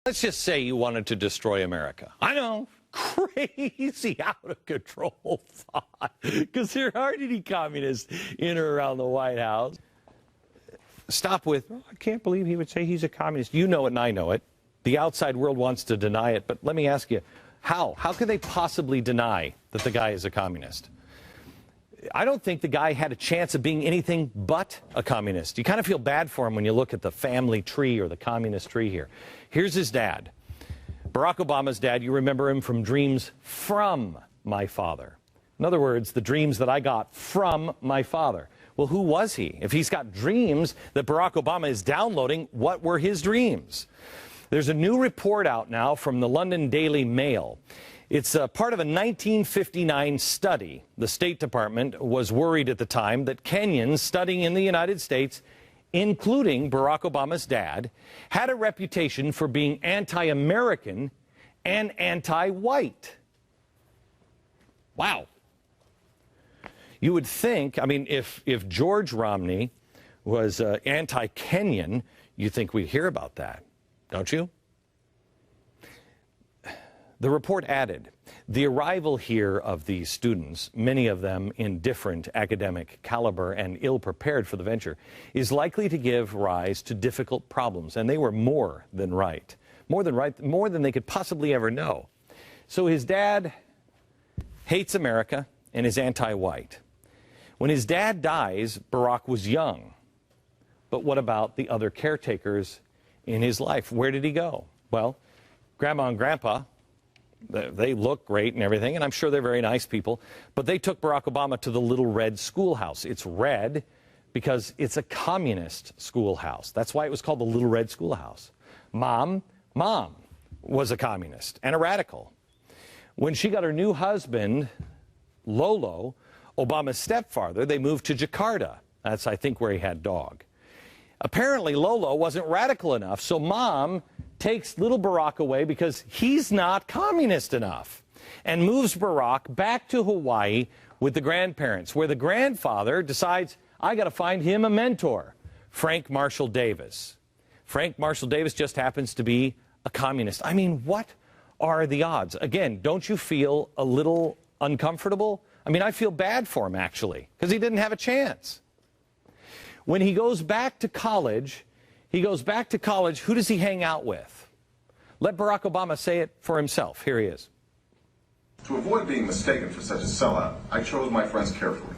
Let's just say you wanted to destroy America. I know, crazy, out of control thought, because there aren't any communists in or around the White House. Stop with, oh, I can't believe he would say he's a communist. You know it and I know it. The outside world wants to deny it, but let me ask you, how? How could they possibly deny that the guy is a communist? I don't think the guy had a chance of being anything but a communist. You kind of feel bad for him when you look at the family tree or the communist tree here. Here's his dad. Barack Obama's dad, you remember him from dreams from my father. In other words, the dreams that I got from my father. Well, who was he? If he's got dreams that Barack Obama is downloading, what were his dreams? There's a new report out now from the London Daily Mail. It's part of a 1959 study. The State Department was worried at the time that Kenyans studying in the United States, including Barack Obama's dad, had a reputation for being anti-American and anti-white. Wow. You would think, I mean, if George Romney was anti-Kenyan, you'd think we'd hear about that, don't you? The report added, the arrival here of these students, many of them in different academic caliber and ill-prepared for the venture, is likely to give rise to difficult problems. And they were more than right, more than they could possibly ever know. So his dad hates America and is anti-white. When his dad dies, Barack was young. But what about the other caretakers in his life? Where did he go? Well, Grandma and Grandpa, they look great and everything, and I'm sure they're very nice people, but they took Barack Obama to the Little Red Schoolhouse. It's red because it's a communist schoolhouse. That's why it was called the Little Red Schoolhouse. Mom was a communist and a radical. When she got her new husband, Lolo, Obama's stepfather, they moved to Jakarta. That's, I think, where he had dog. Apparently, Lolo wasn't radical enough, so Mom takes little Barack away because he's not communist enough and moves Barack back to Hawaii with the grandparents, where the grandfather decides, I got to find him a mentor, Frank Marshall Davis. Frank Marshall Davis just happens to be a communist. I mean, what are the odds? Again, don't you feel a little uncomfortable? I mean, I feel bad for him, actually, because he didn't have a chance. When he goes back to college, who does he hang out with? Let Barack Obama say it for himself. Here he is. To avoid being mistaken for such a sellout, I chose my friends carefully.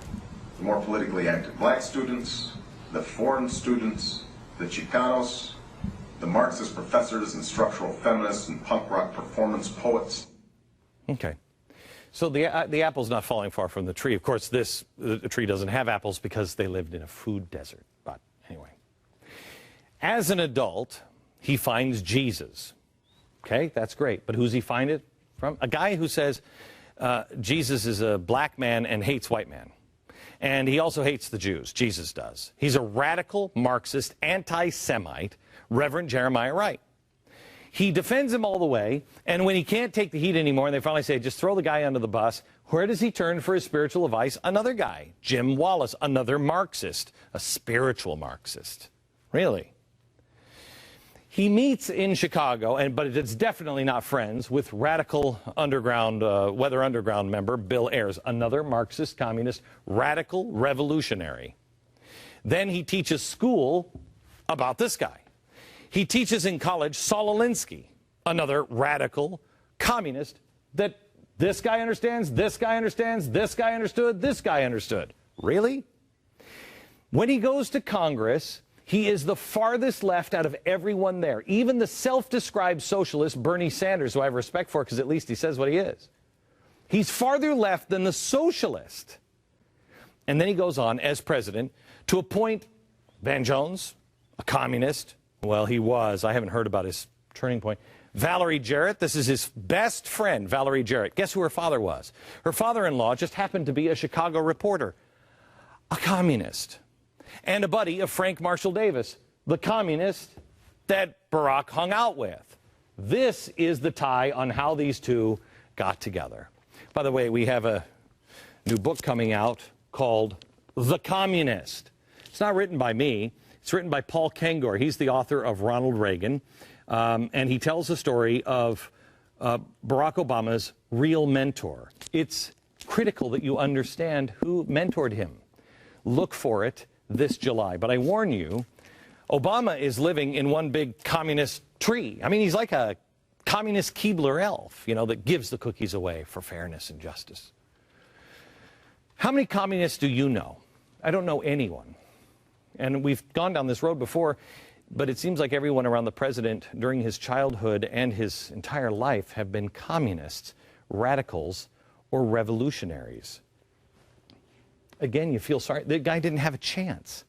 The more politically active black students, the foreign students, the Chicanos, the Marxist professors and structural feminists and punk rock performance poets. Okay. So the apple's not falling far from the tree. Of course, the tree doesn't have apples because they lived in a food desert. But anyway. As an adult, he finds Jesus. Okay, that's great. But who's he find it from? A guy who says Jesus is a black man and hates white man. And he also hates the Jews. Jesus does. He's a radical Marxist, anti-Semite, Reverend Jeremiah Wright. He defends him all the way, and when he can't take the heat anymore, and they finally say, just throw the guy under the bus, where does he turn for his spiritual advice? Another guy, Jim Wallace, another Marxist, a spiritual Marxist. Really? He meets in Chicago, but it's definitely not friends, with radical underground, Weather Underground member Bill Ayers, another Marxist, communist, radical revolutionary. Then he teaches school about this guy. He teaches in college Saul Alinsky, another radical communist that this guy understands, this guy understands, this guy understood, this guy understood. Really? When he goes to Congress, he is the farthest left out of everyone there. Even the self-described socialist Bernie Sanders, who I have respect for because at least he says what he is. He's farther left than the socialist. And then he goes on, as president, to appoint Van Jones, a communist. Well, he was. I haven't heard about his turning point. Valerie Jarrett, this is his best friend, Valerie Jarrett. Guess who her father was? Her father-in-law just happened to be a Chicago reporter, a communist, and a buddy of Frank Marshall Davis, the communist that Barack hung out with. This is the tie on how these two got together. By the way, we have a new book coming out called The Communist. It's not written by me. It's written by Paul Kengor. He's the author of Ronald Reagan. And he tells the story of Barack Obama's real mentor. It's critical that you understand who mentored him. Look for it this July. But I warn you, Obama is living in one big communist tree. I mean, he's like a communist Keebler elf, you know, that gives the cookies away for fairness and justice. How many communists do you know? I don't know anyone. And we've gone down this road before, but it seems like everyone around the president during his childhood and his entire life have been communists, radicals, or revolutionaries. Again, you feel sorry. The guy didn't have a chance.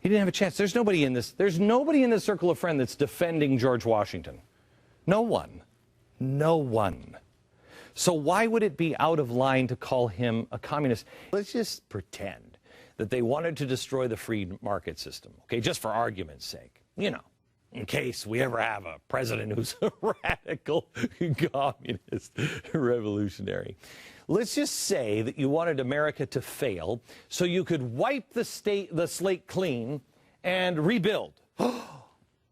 He didn't have a chance. There's nobody in this circle of friends that's defending George Washington. No one. No one. So why would it be out of line to call him a communist? Let's just pretend that they wanted to destroy the free market system, okay, just for argument's sake. You know, in case we ever have a president who's a radical communist revolutionary. Let's just say that you wanted America to fail so you could wipe the slate clean and rebuild.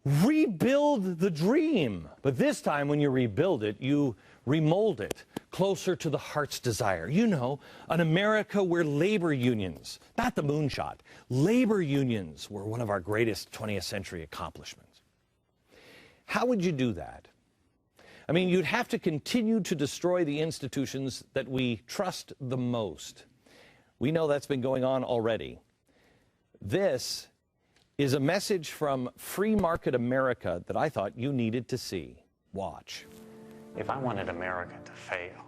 Rebuild the dream. But this time when you rebuild it, you remold it closer to the heart's desire. You know, an America where labor unions, not the moonshot, labor unions were one of our greatest 20th century accomplishments. How would you do that? I mean, you'd have to continue to destroy the institutions that we trust the most. We know that's been going on already. This is a message from free market America that I thought you needed to see. Watch. If I wanted America to fail,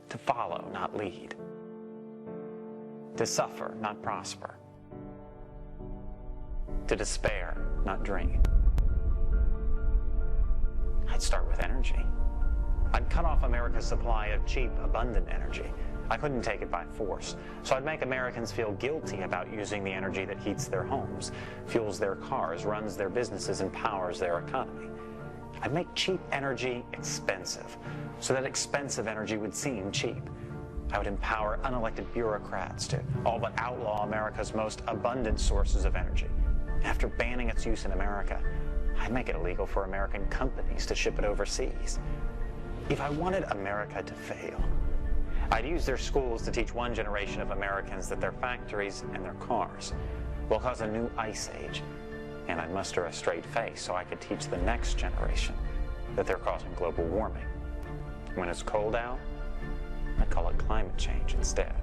to follow, not lead, to suffer, not prosper, to despair, not dream, I'd start with energy. I'd cut off America's supply of cheap, abundant energy. I couldn't take it by force, so I'd make Americans feel guilty about using the energy that heats their homes, fuels their cars, runs their businesses, and powers their economy. I'd make cheap energy expensive, so that expensive energy would seem cheap. I would empower unelected bureaucrats to all but outlaw America's most abundant sources of energy. After banning its use in America, I'd make it illegal for American companies to ship it overseas. If I wanted America to fail, I'd use their schools to teach one generation of Americans that their factories and their cars will cause a new ice age, and I'd muster a straight face so I could teach the next generation that they're causing global warming. When it's cold out, I'd call it climate change instead.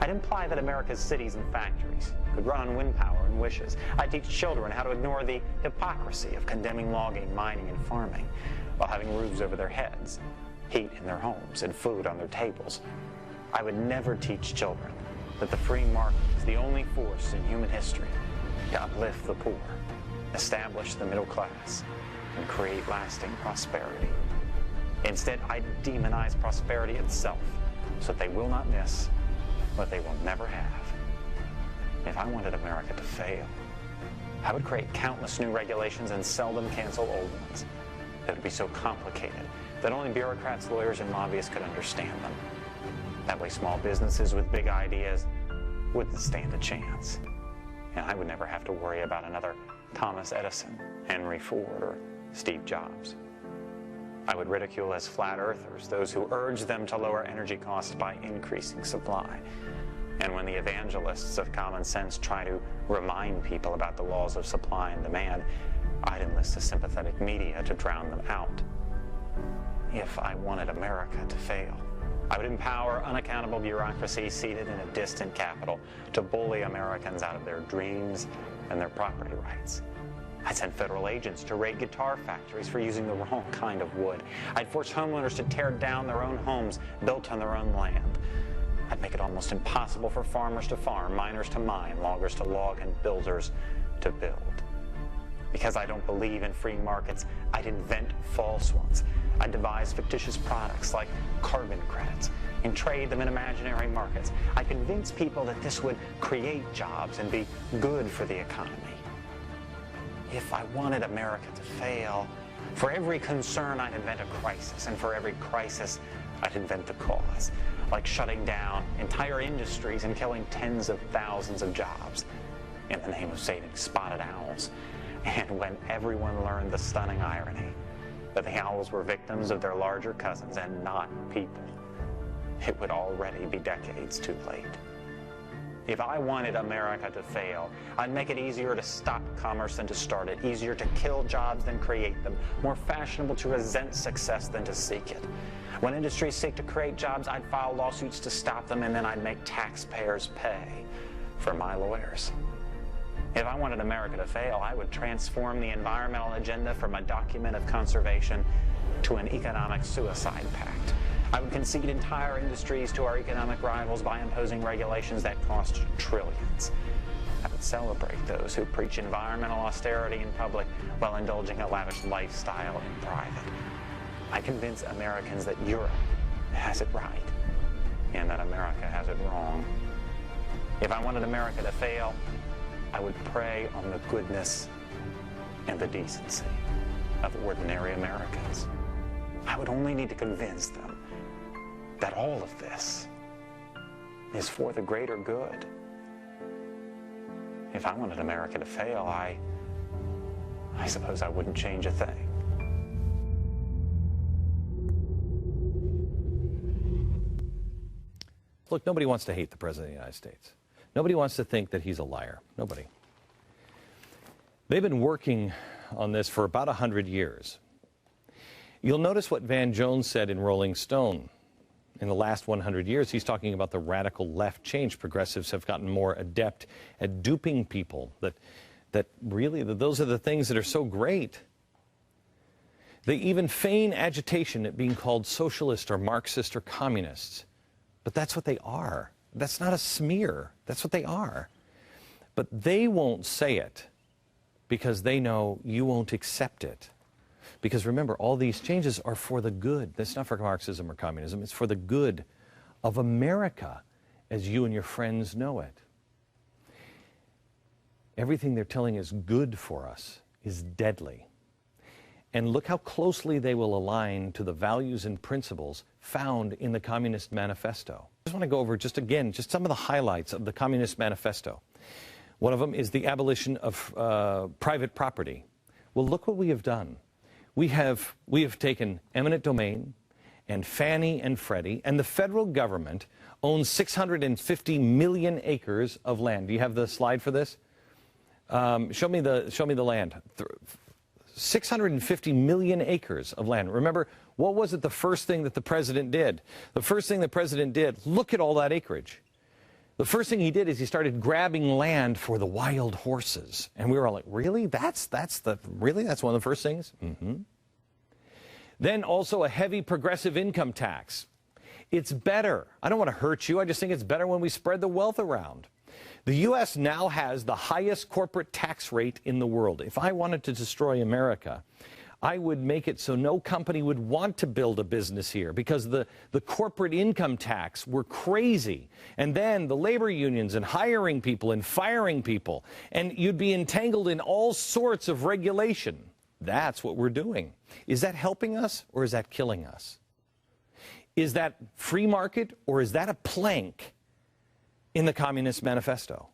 I'd imply that America's cities and factories could run on wind power and wishes. I'd teach children how to ignore the hypocrisy of condemning logging, mining, and farming while having roofs over their heads, heat in their homes, and food on their tables. I would never teach children that the free market is the only force in human history to uplift the poor, establish the middle class, and create lasting prosperity. Instead, I demonize prosperity itself so that they will not miss what they will never have. If I wanted America to fail, I would create countless new regulations and seldom cancel old ones that would be so complicated that only bureaucrats, lawyers, and lobbyists could understand them. That way small businesses with big ideas wouldn't stand a chance. And I would never have to worry about another Thomas Edison, Henry Ford, or Steve Jobs. I would ridicule as flat earthers those who urge them to lower energy costs by increasing supply. And when the evangelists of common sense try to remind people about the laws of supply and demand, I'd enlist the sympathetic media to drown them out. If I wanted America to fail, I would empower unaccountable bureaucracy seated in a distant capital to bully Americans out of their dreams and their property rights. I'd send federal agents to raid guitar factories for using the wrong kind of wood. I'd force homeowners to tear down their own homes built on their own land. I'd make it almost impossible for farmers to farm, miners to mine, loggers to log, and builders to build. Because I don't believe in free markets, I'd invent false ones. I'd devise fictitious products like carbon credits and trade them in imaginary markets. I'd convince people that this would create jobs and be good for the economy. If I wanted America to fail, for every concern I'd invent a crisis, and for every crisis I'd invent a cause, like shutting down entire industries and killing tens of thousands of jobs. in the name of saving spotted owls. And when everyone learned the stunning irony that the owls were victims of their larger cousins and not people, it would already be decades too late. If I wanted America to fail, I'd make it easier to stop commerce than to start it, easier to kill jobs than create them, more fashionable to resent success than to seek it. When industries seek to create jobs, I'd file lawsuits to stop them, and then I'd make taxpayers pay for my lawyers. If I wanted America to fail, I would transform the environmental agenda from a document of conservation to an economic suicide pact. I would concede entire industries to our economic rivals by imposing regulations that cost trillions. I would celebrate those who preach environmental austerity in public while indulging a lavish lifestyle in private. I convince Americans that Europe has it right and that America has it wrong. If I wanted America to fail, I would prey on the goodness and the decency of ordinary Americans. I would only need to convince them that all of this is for the greater good. If I wanted America to fail, I suppose I wouldn't change a thing. Look, nobody wants to hate the President of the United States. Nobody wants to think that he's a liar. Nobody. They've been working on this for about 100 years. You'll notice what Van Jones said in Rolling Stone. In the last 100 years, he's talking about the radical left change. Progressives have gotten more adept at duping people, that really, those are the things that are so great. They even feign agitation at being called socialist or Marxist or communists. But that's what they are. That's not a smear. That's what they are. But they won't say it because they know you won't accept it. Because remember, all these changes are for the good. That's not for Marxism or communism. It's for the good of America as you and your friends know it. Everything they're telling is good for us is deadly. And look how closely they will align to the values and principles found in the Communist Manifesto. I just want to go over just some of the highlights of the Communist Manifesto. One of them is the abolition of private property. Well, look what we have done. We have taken eminent domain and Fannie and Freddie, and the federal government owns 650 million acres of land. Do you have the slide for this? Show me the land. 650 million acres of land. Remember, what was it the first thing that the president did? The first thing the president did, look at all that acreage. The first thing he did is he started grabbing land for the wild horses. And we were all like, really? That's one of the first things? Mm-hmm. Then also a heavy progressive income tax. It's better. I don't want to hurt you. I just think it's better when we spread the wealth around. The U.S. now has the highest corporate tax rate in the world. If I wanted to destroy America, I would make it so no company would want to build a business here because the corporate income tax were crazy. And then the labor unions and hiring people and firing people. And you'd be entangled in all sorts of regulation. That's what we're doing. Is that helping us or is that killing us? Is that free market or is that a plank in the Communist Manifesto?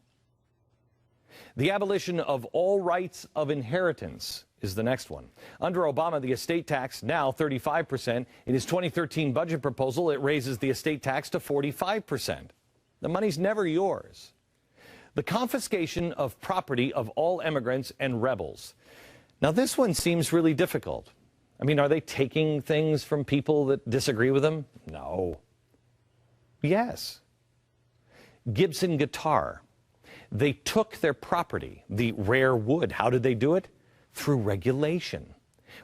The abolition of all rights of inheritance is the next one. Under Obama, the estate tax, now 35%. In his 2013 budget proposal, it raises the estate tax to 45%. The money's never yours. The confiscation of property of all immigrants and rebels. Now, this one seems really difficult. I mean, are they taking things from people that disagree with them? No. Yes. Gibson Guitar. They took their property, the rare wood. How did they do it? Through regulation.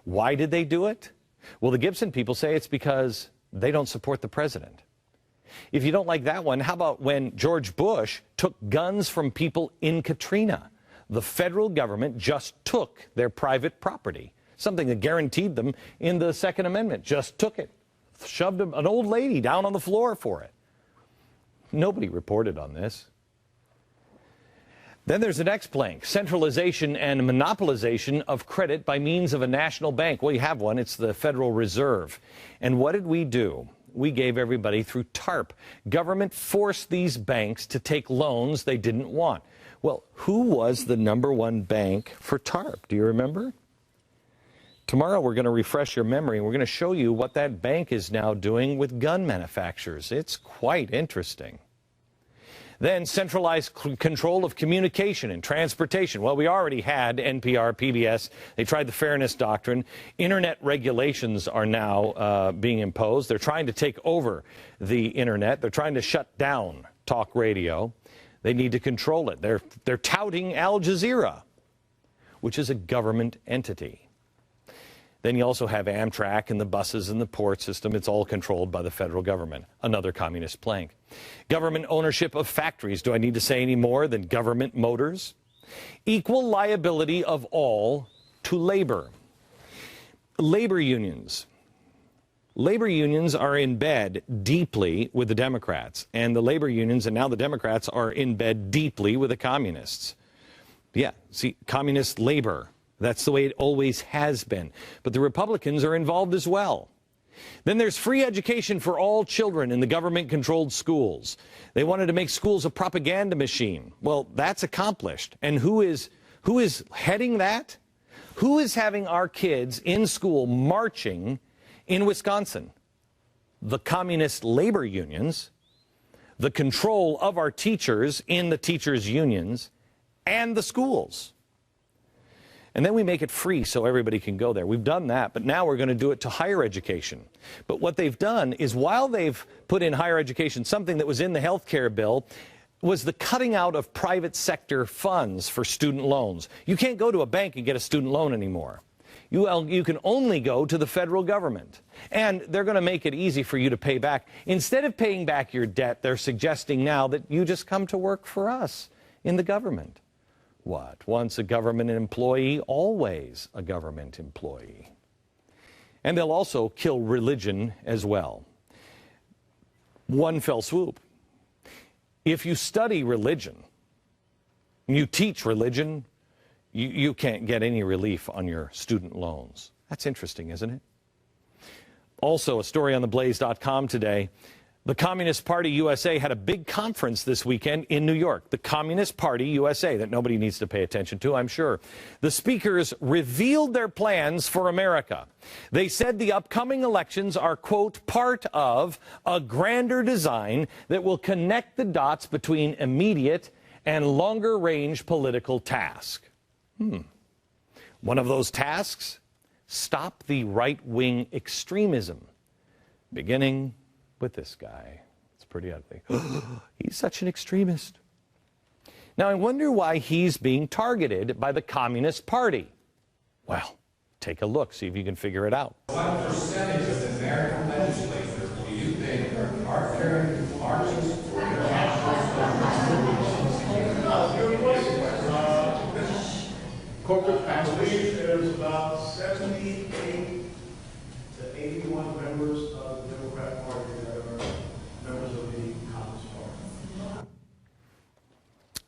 Why did they do it? Well, the Gibson people say it's because they don't support the president. If you don't like that one, how about when George Bush took guns from people in Katrina? The federal government just took their private property, something that guaranteed them in the Second Amendment, just took it, shoved an old lady down on the floor for it. Nobody reported on this. Then there's the next plank, centralization and monopolization of credit by means of a national bank. Well, you have one. It's the Federal Reserve. And what did we do? We gave everybody through TARP. Government forced these banks to take loans they didn't want. Well, who was the #1 bank for TARP? Do you remember? Tomorrow we're going to refresh your memory, and we're going to show you what that bank is now doing with gun manufacturers. It's quite interesting. Then centralized control of communication and transportation. Well, we already had NPR, PBS. They tried the fairness doctrine. Internet regulations are now being imposed. They're trying to take over the internet. They're trying to shut down talk radio. They need to control it. They're touting Al Jazeera, which is a government entity. Then you also have Amtrak and the buses and the port system. It's all controlled by the federal government, another communist plank. Government ownership of factories. Do I need to say any more than government motors? Equal liability of all to labor. Labor unions. Labor unions are in bed deeply with the Democrats, and the labor unions and now the Democrats are in bed deeply with the communists. Yeah, see, communist labor. That's the way it always has been. But the Republicans are involved as well. Then there's free education for all children in the government-controlled schools. They wanted to make schools a propaganda machine. Well, that's accomplished. And who is heading that? Who is having our kids in school marching in Wisconsin? The communist labor unions, the control of our teachers in the teachers' unions, and the schools. And then we make it free so everybody can go there. We've done that, but now we're going to do it to higher education. But what they've done is, while they've put in higher education, something that was in the health care bill was the cutting out of private sector funds for student loans. You can't go to a bank and get a student loan anymore. You can only go to the federal government. And they're going to make it easy for you to pay back. Instead of paying back your debt, they're suggesting now that you just come to work for us in the government. What? Once a government employee, always a government employee. And they'll also kill religion as well. One fell swoop. If you study religion, you teach religion, you can't get any relief on your student loans. That's interesting, isn't it? Also, a story on theblaze.com today. The Communist Party USA had a big conference this weekend in New York. The Communist Party USA, that nobody needs to pay attention to, I'm sure. The speakers revealed their plans for America. They said the upcoming elections are, quote, part of a grander design that will connect the dots between immediate and longer-range political tasks. One of those tasks? Stop the right-wing extremism, beginning with this guy. It's pretty ugly. He's such an extremist. Now, I wonder why he's being targeted by the Communist Party. Well, take a look, see if you can figure it out. What percentage of the American legislature do you think are carrying Marxist corporate I believe there's about 78 to 81 members of the Democratic Party that are members of the Communist Party.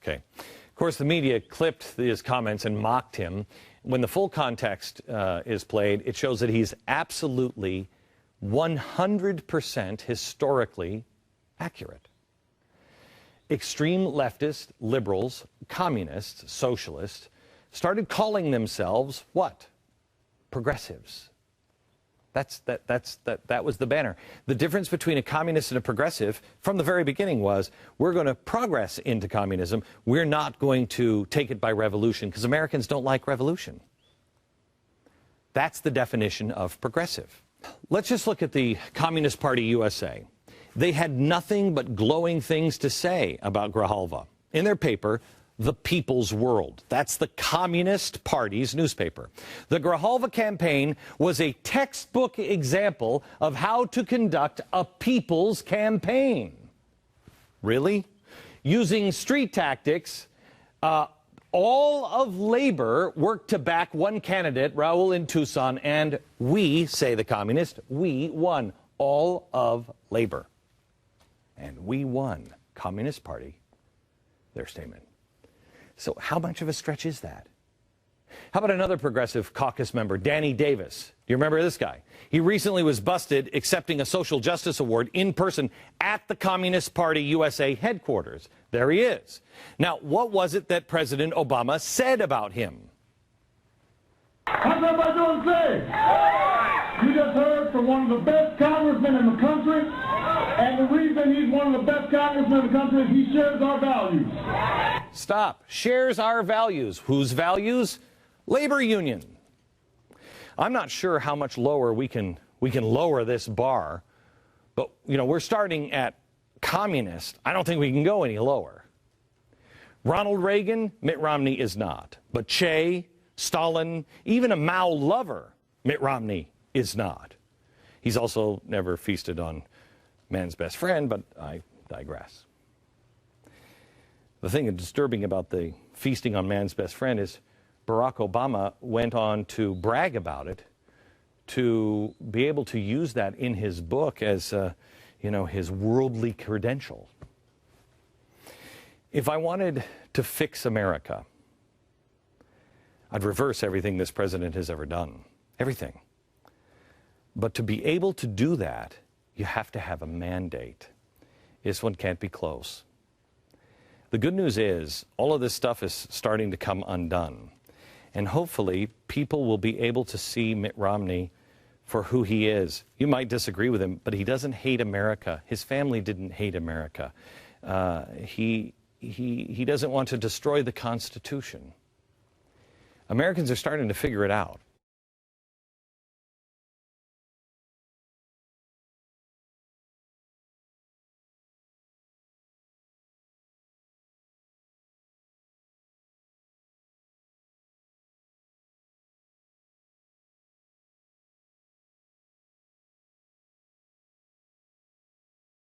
Okay. Of course, the media clipped his comments and mocked him. When the full context is played, it shows that he's absolutely 100% historically accurate. Extreme leftist, liberals, communists, socialists started calling themselves what? Progressives. That was the banner. The difference between a communist and a progressive from the very beginning was, we're going to progress into communism. We're not going to take it by revolution, because Americans don't like revolution. That's the definition of progressive. Let's just look at the Communist Party USA. They had nothing but glowing things to say about Grijalva. In their paper, The People's World. That's the Communist Party's newspaper. The Grijalva campaign was a textbook example of how to conduct a people's campaign. Really? Using street tactics, all of labor worked to back one candidate, Raul in Tucson, and we, say the communists, we won. All of labor. And we won. Communist Party, their statement. So how much of a stretch is that? How about another progressive caucus member, Danny Davis? Do you remember this guy? He recently was busted accepting a social justice award in person at the Communist Party USA headquarters. There he is. Now, what was it that President Obama said about him? How's everybody doing today? You just heard from one of the best congressmen in the country, and the reason he's one of the best congressmen in the country is he shares our values. Stop. Shares our values. Whose values? Labor union. I'm not sure how much lower we can lower this bar, but we're starting at communist. I don't think we can go any lower. Ronald Reagan, Mitt Romney is not, but Che, Stalin, even a Mao lover, Mitt Romney is not. He's also never feasted on man's best friend, but I digress. The thing that's disturbing about the feasting on man's best friend is Barack Obama went on to brag about it, to be able to use that in his book as, his worldly credential. If I wanted to fix America, I'd reverse everything this president has ever done. Everything. But to be able to do that, you have to have a mandate. This one can't be close. The good news is, all of this stuff is starting to come undone. And hopefully, people will be able to see Mitt Romney for who he is. You might disagree with him, but he doesn't hate America. His family didn't hate America. He doesn't want to destroy the Constitution. Americans are starting to figure it out.